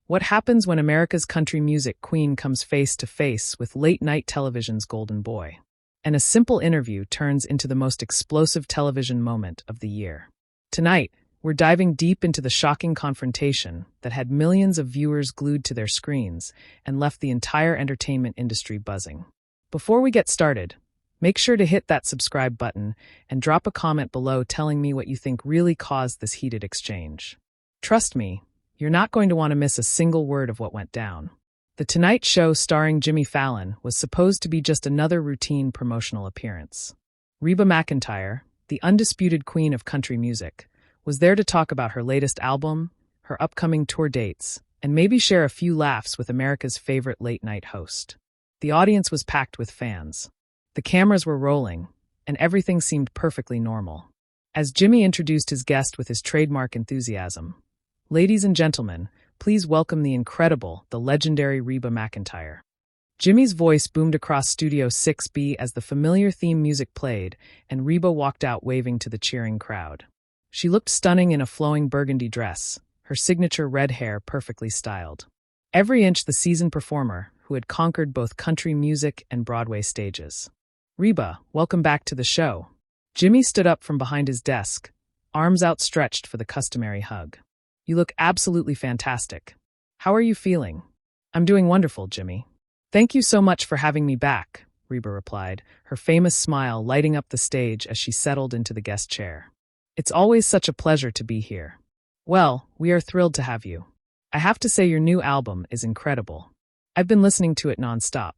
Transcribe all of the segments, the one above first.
What happens when America's country music queen comes face to face with late-night television's golden boy? And a simple interview turns into the most explosive television moment of the year. Tonight, we're diving deep into the shocking confrontation that had millions of viewers glued to their screens and left the entire entertainment industry buzzing. Before we get started, make sure to hit that subscribe button and drop a comment below telling me what you think really caused this heated exchange. Trust me, you're not going to want to miss a single word of what went down. The Tonight Show starring Jimmy Fallon was supposed to be just another routine promotional appearance. Reba McEntire, the undisputed queen of country music, was there to talk about her latest album, her upcoming tour dates, and maybe share a few laughs with America's favorite late-night host. The audience was packed with fans. The cameras were rolling, and everything seemed perfectly normal. As Jimmy introduced his guest with his trademark enthusiasm, "Ladies and gentlemen, please welcome the incredible, the legendary Reba McEntire." Jimmy's voice boomed across Studio 6B as the familiar theme music played, and Reba walked out waving to the cheering crowd. She looked stunning in a flowing burgundy dress, her signature red hair perfectly styled. Every inch the seasoned performer who had conquered both country music and Broadway stages. "Reba, welcome back to the show." Jimmy stood up from behind his desk, arms outstretched for the customary hug. "You look absolutely fantastic. How are you feeling?" "I'm doing wonderful, Jimmy. Thank you so much for having me back," Reba replied, her famous smile lighting up the stage as she settled into the guest chair. "It's always such a pleasure to be here." "Well, we are thrilled to have you. I have to say your new album is incredible. I've been listening to it nonstop.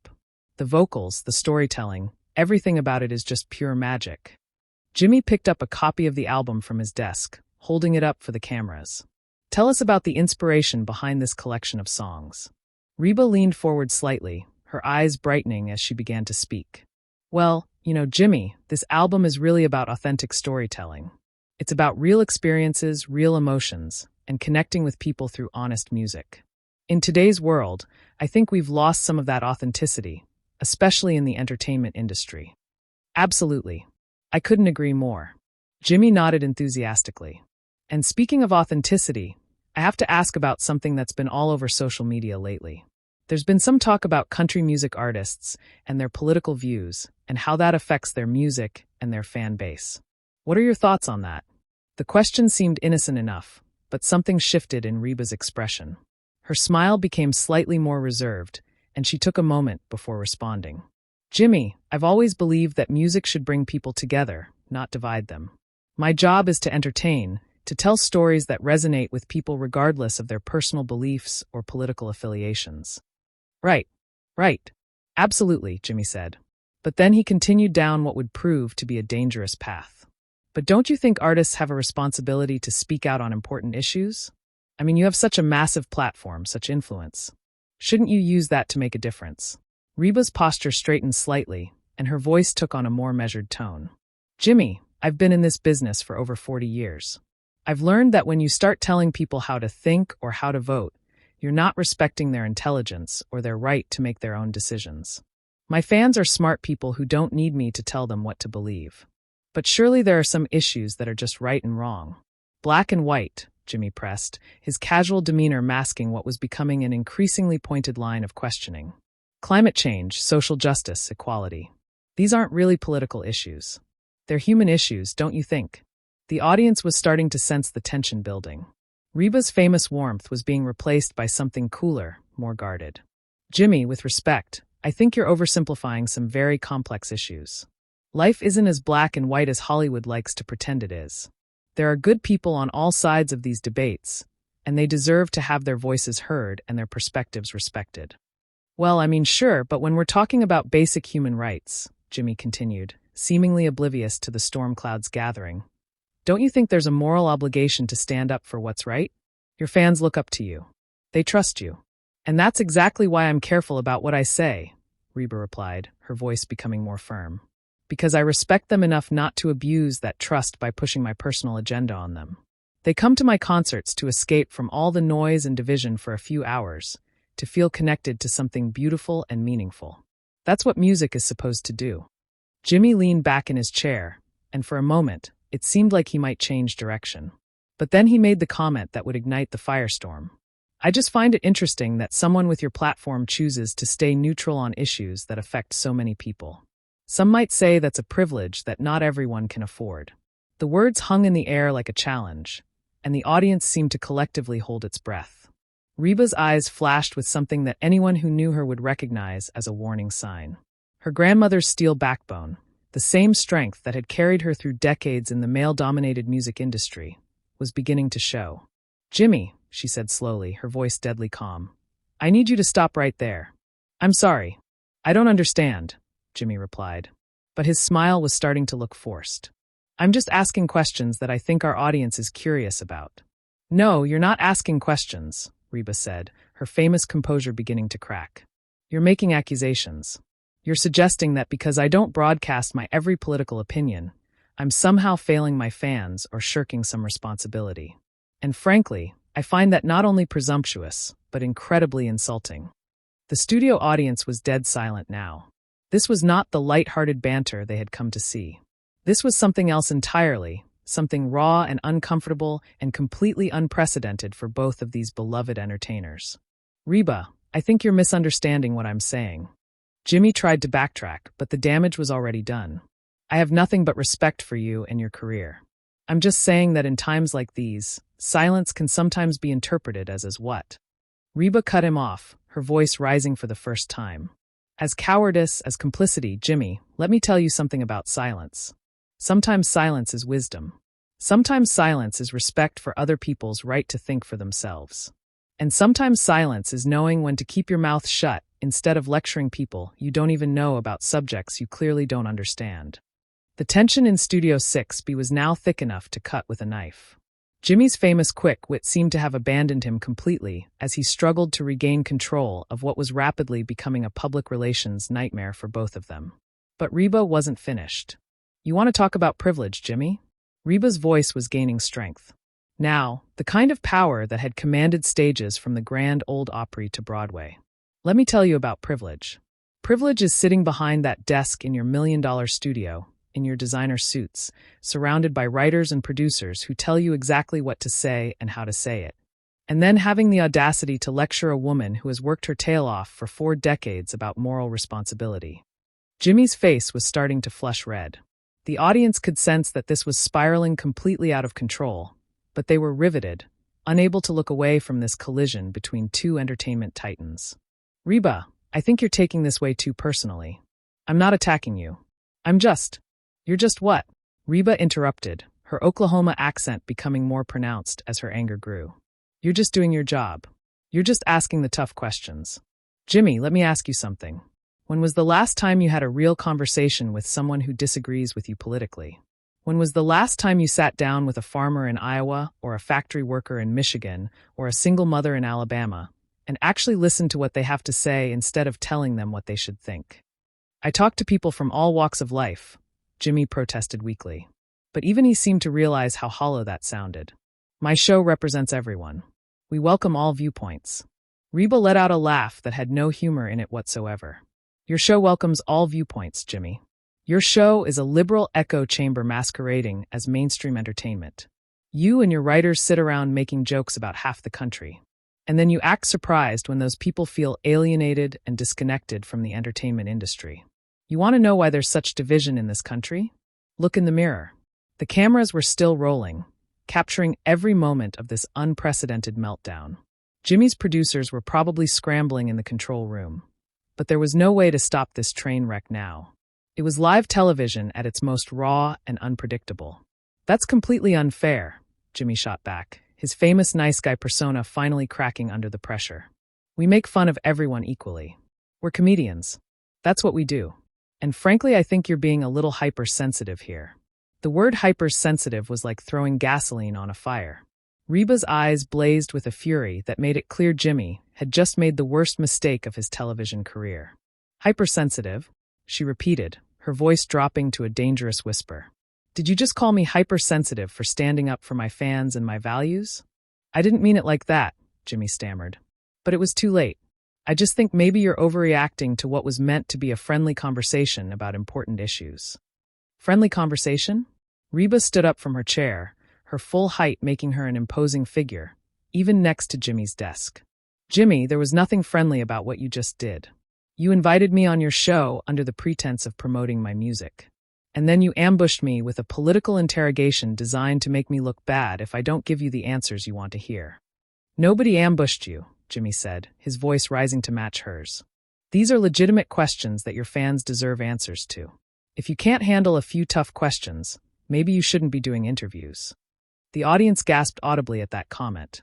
The vocals, the storytelling, everything about it is just pure magic." Jimmy picked up a copy of the album from his desk, holding it up for the cameras. "Tell us about the inspiration behind this collection of songs." Reba leaned forward slightly, her eyes brightening as she began to speak. "Well, Jimmy, this album is really about authentic storytelling. It's about real experiences, real emotions, and connecting with people through honest music. In today's world, I think we've lost some of that authenticity, especially in the entertainment industry." "Absolutely. I couldn't agree more." Jimmy nodded enthusiastically. "And speaking of authenticity, I have to ask about something that's been all over social media lately. There's been some talk about country music artists and their political views and how that affects their music and their fan base. What are your thoughts on that?" The question seemed innocent enough, but something shifted in Reba's expression. Her smile became slightly more reserved, and she took a moment before responding. "Jimmy, I've always believed that music should bring people together, not divide them. My job is to entertain, to tell stories that resonate with people regardless of their personal beliefs or political affiliations." Right. Absolutely, Jimmy said. But then he continued down what would prove to be a dangerous path. "But don't you think artists have a responsibility to speak out on important issues? I mean, you have such a massive platform, such influence. Shouldn't you use that to make a difference?" Reba's posture straightened slightly, and her voice took on a more measured tone. "Jimmy, I've been in this business for over 40 years. I've learned that when you start telling people how to think or how to vote, you're not respecting their intelligence or their right to make their own decisions. My fans are smart people who don't need me to tell them what to believe. But surely there are some issues that are just right and wrong." "Black and white," Jimmy pressed, his casual demeanor masking what was becoming an increasingly pointed line of questioning. "Climate change, social justice, equality. These aren't really political issues. They're human issues, don't you think?" The audience was starting to sense the tension building. Reba's famous warmth was being replaced by something cooler, more guarded. "Jimmy, with respect, I think you're oversimplifying some very complex issues. Life isn't as black and white as Hollywood likes to pretend it is. There are good people on all sides of these debates, and they deserve to have their voices heard and their perspectives respected." "Well, I mean, sure, but when we're talking about basic human rights," Jimmy continued, seemingly oblivious to the storm clouds gathering, "don't you think there's a moral obligation to stand up for what's right? Your fans look up to you. They trust you. And that's exactly why I'm careful about what I say," Reba replied, her voice becoming more firm. "Because I respect them enough not to abuse that trust by pushing my personal agenda on them. They come to my concerts to escape from all the noise and division for a few hours, to feel connected to something beautiful and meaningful. That's what music is supposed to do." Jimmy leaned back in his chair, and for a moment, it seemed like he might change direction. But then he made the comment that would ignite the firestorm. I just find it interesting that someone with your platform chooses to stay neutral on issues that affect so many people. Some might say that's a privilege that not everyone can afford." The words hung in the air like a challenge, and the audience seemed to collectively hold its breath. Reba's eyes flashed with something that anyone who knew her would recognize as a warning sign. Her grandmother's steel backbone, the same strength that had carried her through decades in the male-dominated music industry, was beginning to show. "Jimmy," she said slowly, her voice deadly calm, "I need you to stop right there." "I'm sorry. I don't understand," Jimmy replied. But his smile was starting to look forced. "I'm just asking questions that I think our audience is curious about." "No, you're not asking questions," Reba said, her famous composure beginning to crack. "You're making accusations. You're suggesting that because I don't broadcast my every political opinion, I'm somehow failing my fans or shirking some responsibility. And frankly, I find that not only presumptuous, but incredibly insulting." The studio audience was dead silent now. This was not the light-hearted banter they had come to see. This was something else entirely, something raw and uncomfortable and completely unprecedented for both of these beloved entertainers. "Reba, I think you're misunderstanding what I'm saying." Jimmy tried to backtrack, but the damage was already done. "I have nothing but respect for you and your career. I'm just saying that in times like these, silence can sometimes be interpreted as what?" Reba cut him off, her voice rising for the first time. "As cowardice, as complicity, Jimmy, let me tell you something about silence. Sometimes silence is wisdom. Sometimes silence is respect for other people's right to think for themselves. And sometimes silence is knowing when to keep your mouth shut instead of lecturing people you don't even know about subjects you clearly don't understand." The tension in Studio 6B was now thick enough to cut with a knife. Jimmy's famous quick wit seemed to have abandoned him completely as he struggled to regain control of what was rapidly becoming a public relations nightmare for both of them. But Reba wasn't finished. "You want to talk about privilege, Jimmy?" Reba's voice was gaining strength. Now, the kind of power that had commanded stages from the Grand Ole Opry to Broadway. "Let me tell you about privilege. Privilege is sitting behind that desk in your $1 million studio, in your designer suits, surrounded by writers and producers who tell you exactly what to say and how to say it. And then having the audacity to lecture a woman who has worked her tail off for 4 decades about moral responsibility." Jimmy's face was starting to flush red. The audience could sense that this was spiraling completely out of control, but they were riveted, unable to look away from this collision between two entertainment titans. "Reba, I think you're taking this way too personally. I'm not attacking you. You're just what?" Reba interrupted, her Oklahoma accent becoming more pronounced as her anger grew. "You're just doing your job. You're just asking the tough questions. Jimmy, let me ask you something. When was the last time you had a real conversation with someone who disagrees with you politically? When was the last time you sat down with a farmer in Iowa or a factory worker in Michigan or a single mother in Alabama and actually listened to what they have to say instead of telling them what they should think?" "I talk to people from all walks of life," Jimmy protested weakly. But even he seemed to realize how hollow that sounded. "My show represents everyone. We welcome all viewpoints." Reba let out a laugh that had no humor in it whatsoever. "Your show welcomes all viewpoints, Jimmy. Your show is a liberal echo chamber masquerading as mainstream entertainment. You and your writers sit around making jokes about half the country. And then you act surprised when those people feel alienated and disconnected from the entertainment industry. You want to know why there's such division in this country? Look in the mirror." The cameras were still rolling, capturing every moment of this unprecedented meltdown. Jimmy's producers were probably scrambling in the control room. But there was no way to stop this train wreck now. It was live television at its most raw and unpredictable. "That's completely unfair," Jimmy shot back, his famous nice guy persona finally cracking under the pressure. "We make fun of everyone equally. We're comedians. That's what we do. And frankly, I think you're being a little hypersensitive here." The word hypersensitive was like throwing gasoline on a fire. Reba's eyes blazed with a fury that made it clear Jimmy had just made the worst mistake of his television career. "Hypersensitive?" she repeated, her voice dropping to a dangerous whisper. "Did you just call me hypersensitive for standing up for my fans and my values?" "I didn't mean it like that," Jimmy stammered. "But it was too late. I just think maybe you're overreacting to what was meant to be a friendly conversation about important issues." "Friendly conversation?" Reba stood up from her chair, her full height making her an imposing figure, even next to Jimmy's desk. Jimmy, there was nothing friendly about what you just did. You invited me on your show under the pretense of promoting my music. And then you ambushed me with a political interrogation designed to make me look bad if I don't give you the answers you want to hear. Nobody ambushed you, Jimmy said, his voice rising to match hers. These are legitimate questions that your fans deserve answers to. If you can't handle a few tough questions, maybe you shouldn't be doing interviews. The audience gasped audibly at that comment.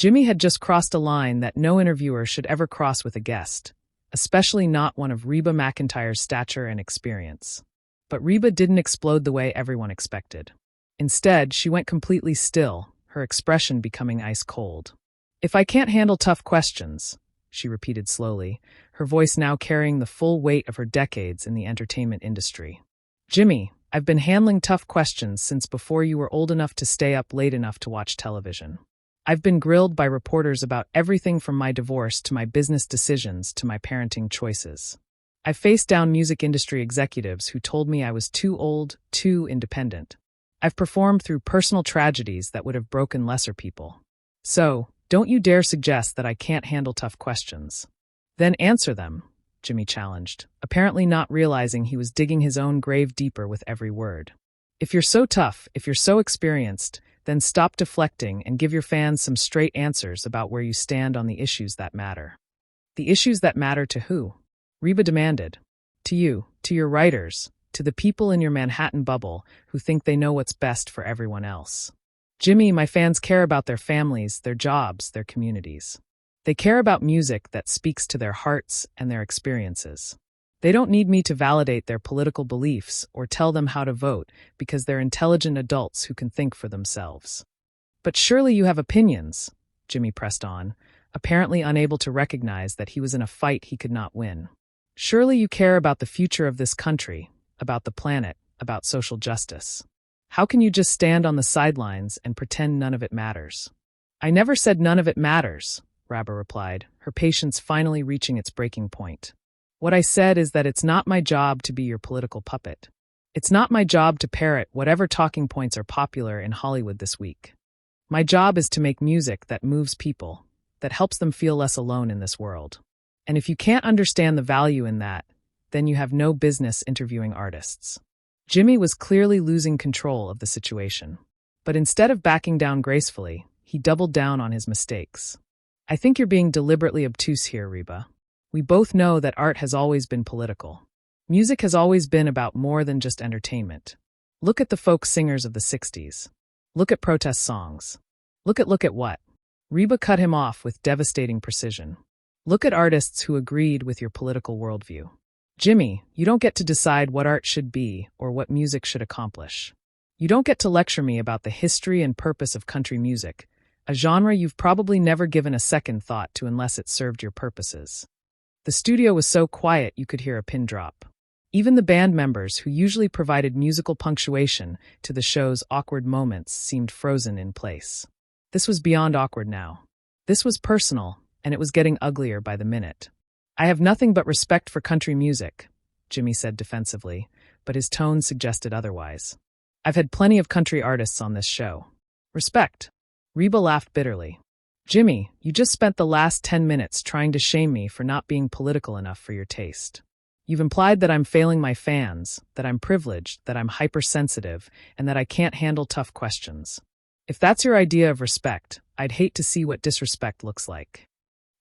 Jimmy had just crossed a line that no interviewer should ever cross with a guest, especially not one of Reba McEntire's stature and experience. But Reba didn't explode the way everyone expected. Instead, she went completely still, her expression becoming ice cold. If I can't handle tough questions, she repeated slowly, her voice now carrying the full weight of her decades in the entertainment industry. Jimmy, I've been handling tough questions since before you were old enough to stay up late enough to watch television. I've been grilled by reporters about everything from my divorce to my business decisions to my parenting choices. I've faced down music industry executives who told me I was too old, too independent. I've performed through personal tragedies that would have broken lesser people. So, don't you dare suggest that I can't handle tough questions. Then answer them, Jimmy challenged, apparently not realizing he was digging his own grave deeper with every word. If you're so tough, if you're so experienced, then stop deflecting and give your fans some straight answers about where you stand on the issues that matter. The issues that matter to who? Reba demanded. To you, to your writers, to the people in your Manhattan bubble who think they know what's best for everyone else. Jimmy, my fans care about their families, their jobs, their communities. They care about music that speaks to their hearts and their experiences. They don't need me to validate their political beliefs or tell them how to vote because they're intelligent adults who can think for themselves. But surely you have opinions, Jimmy pressed on, apparently unable to recognize that he was in a fight he could not win. Surely you care about the future of this country, about the planet, about social justice. How can you just stand on the sidelines and pretend none of it matters? I never said none of it matters, Reba replied, her patience finally reaching its breaking point. What I said is that it's not my job to be your political puppet. It's not my job to parrot whatever talking points are popular in Hollywood this week. My job is to make music that moves people, that helps them feel less alone in this world. And if you can't understand the value in that, then you have no business interviewing artists. Jimmy was clearly losing control of the situation. But instead of backing down gracefully, he doubled down on his mistakes. I think you're being deliberately obtuse here, Reba. We both know that art has always been political. Music has always been about more than just entertainment. Look at the folk singers of the 60s. Look at protest songs. Look at what? Reba cut him off with devastating precision. Look at artists who agreed with your political worldview. Jimmy, you don't get to decide what art should be or what music should accomplish. You don't get to lecture me about the history and purpose of country music, a genre you've probably never given a second thought to unless it served your purposes. The studio was so quiet you could hear a pin drop. Even the band members who usually provided musical punctuation to the show's awkward moments seemed frozen in place. This was beyond awkward now. This was personal, and it was getting uglier by the minute. I have nothing but respect for country music, Jimmy said defensively, but his tone suggested otherwise. I've had plenty of country artists on this show. Respect. Reba laughed bitterly. Jimmy, you just spent the last 10 minutes trying to shame me for not being political enough for your taste. You've implied that I'm failing my fans, that I'm privileged, that I'm hypersensitive, and that I can't handle tough questions. If that's your idea of respect, I'd hate to see what disrespect looks like.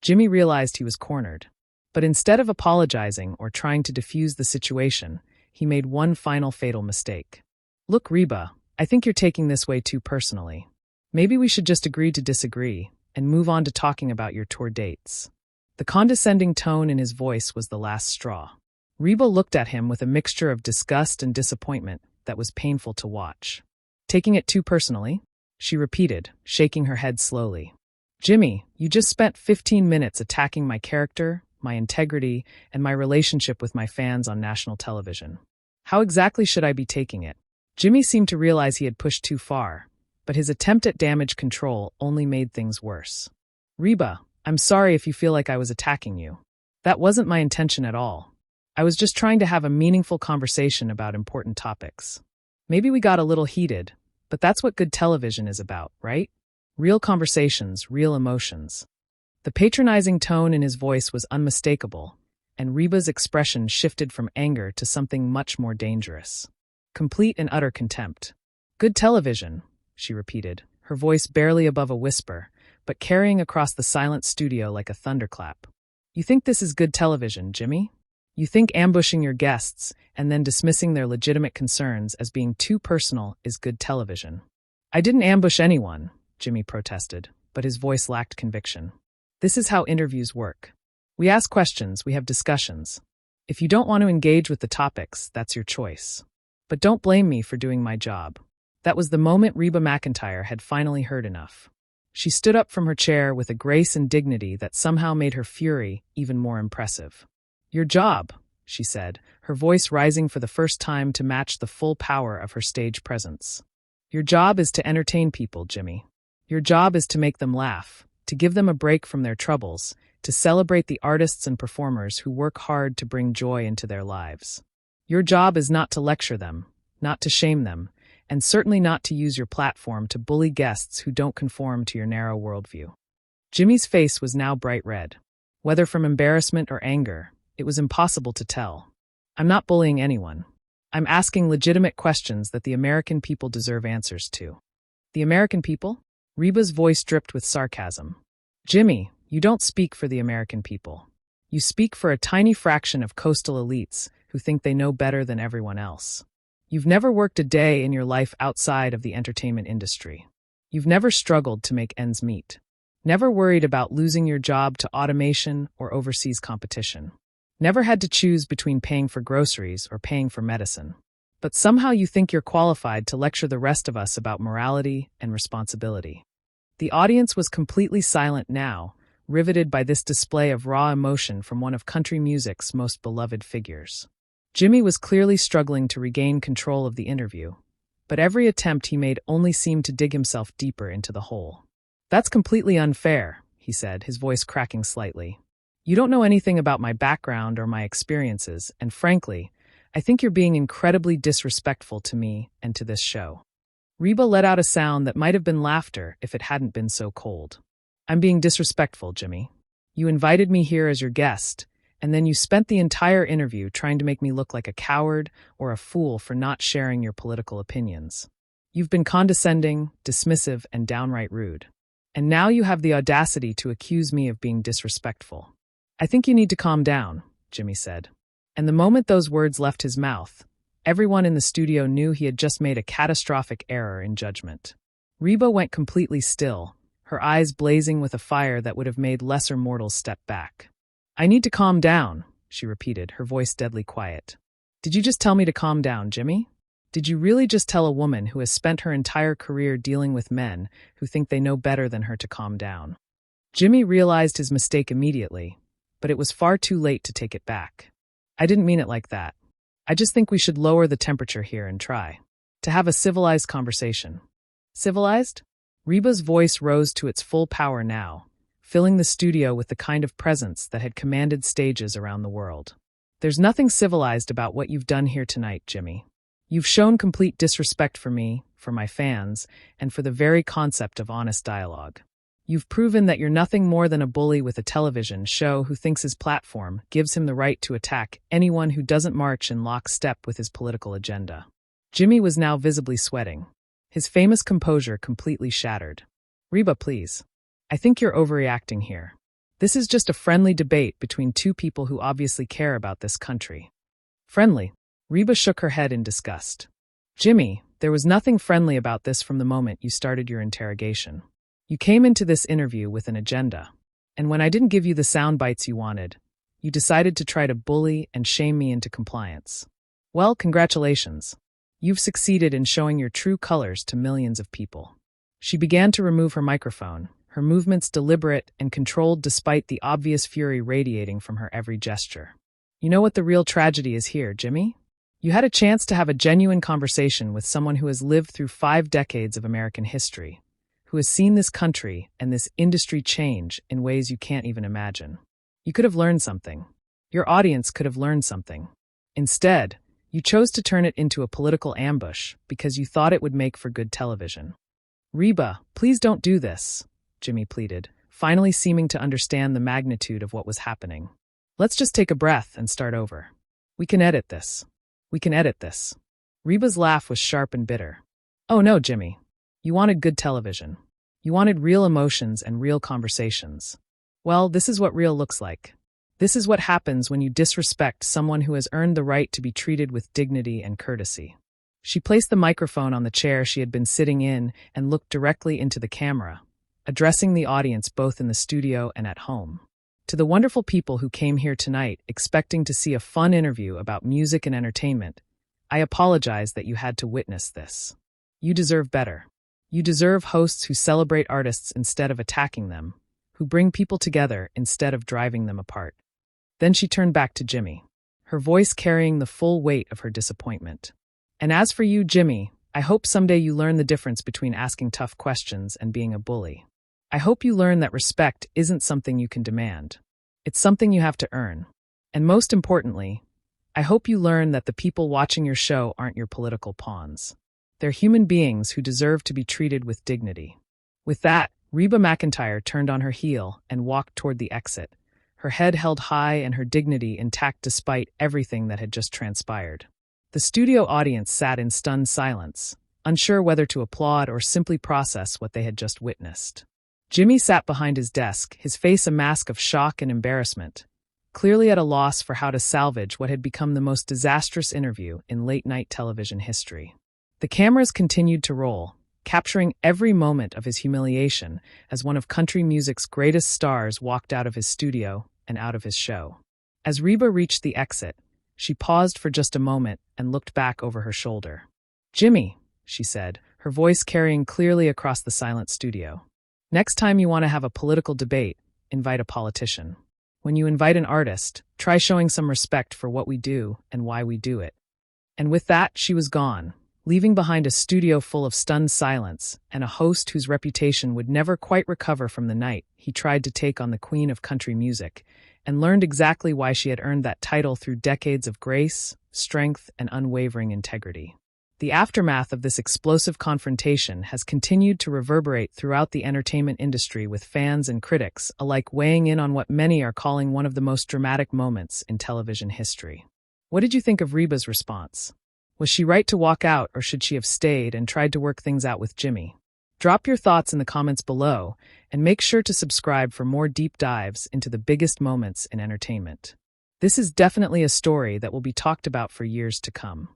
Jimmy realized he was cornered. But instead of apologizing or trying to defuse the situation, he made one final fatal mistake. Look, Reba, I think you're taking this way too personally. Maybe we should just agree to disagree and move on to talking about your tour dates. The condescending tone in his voice was the last straw. Reba looked at him with a mixture of disgust and disappointment that was painful to watch. Taking it too personally? She repeated, shaking her head slowly. Jimmy, you just spent 15 minutes attacking my character, my integrity, and my relationship with my fans on national television. How exactly should I be taking it? Jimmy seemed to realize he had pushed too far, but his attempt at damage control only made things worse. Reba, I'm sorry if you feel like I was attacking you. That wasn't my intention at all. I was just trying to have a meaningful conversation about important topics. Maybe we got a little heated, but that's what good television is about, right? Real conversations, real emotions. The patronizing tone in his voice was unmistakable, and Reba's expression shifted from anger to something much more dangerous. Complete and utter contempt. "Good television," she repeated, her voice barely above a whisper, but carrying across the silent studio like a thunderclap. "You think this is good television, Jimmy? You think ambushing your guests and then dismissing their legitimate concerns as being too personal is good television?" "I didn't ambush anyone," Jimmy protested, but his voice lacked conviction. "This is how interviews work. We ask questions, we have discussions. If you don't want to engage with the topics, that's your choice. But don't blame me for doing my job." That was the moment Reba McEntire had finally heard enough. She stood up from her chair with a grace and dignity that somehow made her fury even more impressive. "Your job," she said, her voice rising for the first time to match the full power of her stage presence. "Your job is to entertain people, Jimmy. Your job is to make them laugh, to give them a break from their troubles, to celebrate the artists and performers who work hard to bring joy into their lives. Your job is not to lecture them, not to shame them, and certainly not to use your platform to bully guests who don't conform to your narrow worldview." Jimmy's face was now bright red. Whether from embarrassment or anger, it was impossible to tell. "I'm not bullying anyone. I'm asking legitimate questions that the American people deserve answers to." "The American people?" Reba's voice dripped with sarcasm. "Jimmy, you don't speak for the American people. You speak for a tiny fraction of coastal elites who think they know better than everyone else. You've never worked a day in your life outside of the entertainment industry. You've never struggled to make ends meet. Never worried about losing your job to automation or overseas competition. Never had to choose between paying for groceries or paying for medicine. But somehow you think you're qualified to lecture the rest of us about morality and responsibility." The audience was completely silent now, riveted by this display of raw emotion from one of country music's most beloved figures. Jimmy was clearly struggling to regain control of the interview, but every attempt he made only seemed to dig himself deeper into the hole. "That's completely unfair," he said, his voice cracking slightly. "You don't know anything about my background or my experiences, and frankly, I think you're being incredibly disrespectful to me and to this show." Reba let out a sound that might have been laughter if it hadn't been so cold. "I'm being disrespectful, Jimmy. You invited me here as your guest, and then you spent the entire interview trying to make me look like a coward or a fool for not sharing your political opinions. You've been condescending, dismissive, and downright rude. And now you have the audacity to accuse me of being disrespectful. I think you need to calm down," Jimmy said. And the moment those words left his mouth, everyone in the studio knew he had just made a catastrophic error in judgment. Reba went completely still, her eyes blazing with a fire that would have made lesser mortals step back. "I need to calm down," she repeated, her voice deadly quiet. "Did you just tell me to calm down, Jimmy? Did you really just tell a woman who has spent her entire career dealing with men who think they know better than her to calm down?" Jimmy realized his mistake immediately, but it was far too late to take it back. "I didn't mean it like that. I just think we should lower the temperature here and try to have a civilized conversation." "Civilized?" Reba's voice rose to its full power now, filling the studio with the kind of presence that had commanded stages around the world. "There's nothing civilized about what you've done here tonight, Jimmy. You've shown complete disrespect for me, for my fans, and for the very concept of honest dialogue. You've proven that you're nothing more than a bully with a television show who thinks his platform gives him the right to attack anyone who doesn't march in lockstep with his political agenda." Jimmy was now visibly sweating, his famous composure completely shattered. "Reba, please. I think you're overreacting here. This is just a friendly debate between two people who obviously care about this country." "Friendly?" Reba shook her head in disgust. "Jimmy, there was nothing friendly about this from the moment you started your interrogation. You came into this interview with an agenda, and when I didn't give you the sound bites you wanted, you decided to try to bully and shame me into compliance. Well, congratulations. You've succeeded in showing your true colors to millions of people." She began to remove her microphone, her movements deliberate and controlled despite the obvious fury radiating from her every gesture. "You know what the real tragedy is here, Jimmy? You had a chance to have a genuine conversation with someone who has lived through 5 decades of American history, who has seen this country and this industry change in ways you can't even imagine. You could have learned something. Your audience could have learned something. Instead, you chose to turn it into a political ambush because you thought it would make for good television." "Reba, please don't do this," Jimmy pleaded, finally seeming to understand the magnitude of what was happening. Let's just take a breath and start over. We can edit this. We can edit this. Reba's laugh was sharp and bitter. Oh no, Jimmy. You wanted good television. You wanted real emotions and real conversations. Well, this is what real looks like. This is what happens when you disrespect someone who has earned the right to be treated with dignity and courtesy. She placed the microphone on the chair she had been sitting in and looked directly into the camera, addressing the audience both in the studio and at home. To the wonderful people who came here tonight expecting to see a fun interview about music and entertainment, I apologize that you had to witness this. You deserve better. You deserve hosts who celebrate artists instead of attacking them, who bring people together instead of driving them apart. Then she turned back to Jimmy, her voice carrying the full weight of her disappointment. And as for you, Jimmy, I hope someday you learn the difference between asking tough questions and being a bully. I hope you learn that respect isn't something you can demand. It's something you have to earn. And most importantly, I hope you learn that the people watching your show aren't your political pawns. They're human beings who deserve to be treated with dignity. With that, Reba McEntire turned on her heel and walked toward the exit, her head held high and her dignity intact despite everything that had just transpired. The studio audience sat in stunned silence, unsure whether to applaud or simply process what they had just witnessed. Jimmy sat behind his desk, his face a mask of shock and embarrassment, clearly at a loss for how to salvage what had become the most disastrous interview in late-night television history. The cameras continued to roll, capturing every moment of his humiliation as one of country music's greatest stars walked out of his studio and out of his show. As Reba reached the exit, she paused for just a moment and looked back over her shoulder. "Jimmy," she said, her voice carrying clearly across the silent studio. "Next time you want to have a political debate, invite a politician. When you invite an artist, try showing some respect for what we do and why we do it." And with that, she was gone, leaving behind a studio full of stunned silence and a host whose reputation would never quite recover from the night he tried to take on the queen of country music, and learned exactly why she had earned that title through decades of grace, strength, and unwavering integrity. The aftermath of this explosive confrontation has continued to reverberate throughout the entertainment industry, with fans and critics alike weighing in on what many are calling one of the most dramatic moments in television history. What did you think of Reba's response? Was she right to walk out, or should she have stayed and tried to work things out with Jimmy? Drop your thoughts in the comments below, and make sure to subscribe for more deep dives into the biggest moments in entertainment. This is definitely a story that will be talked about for years to come.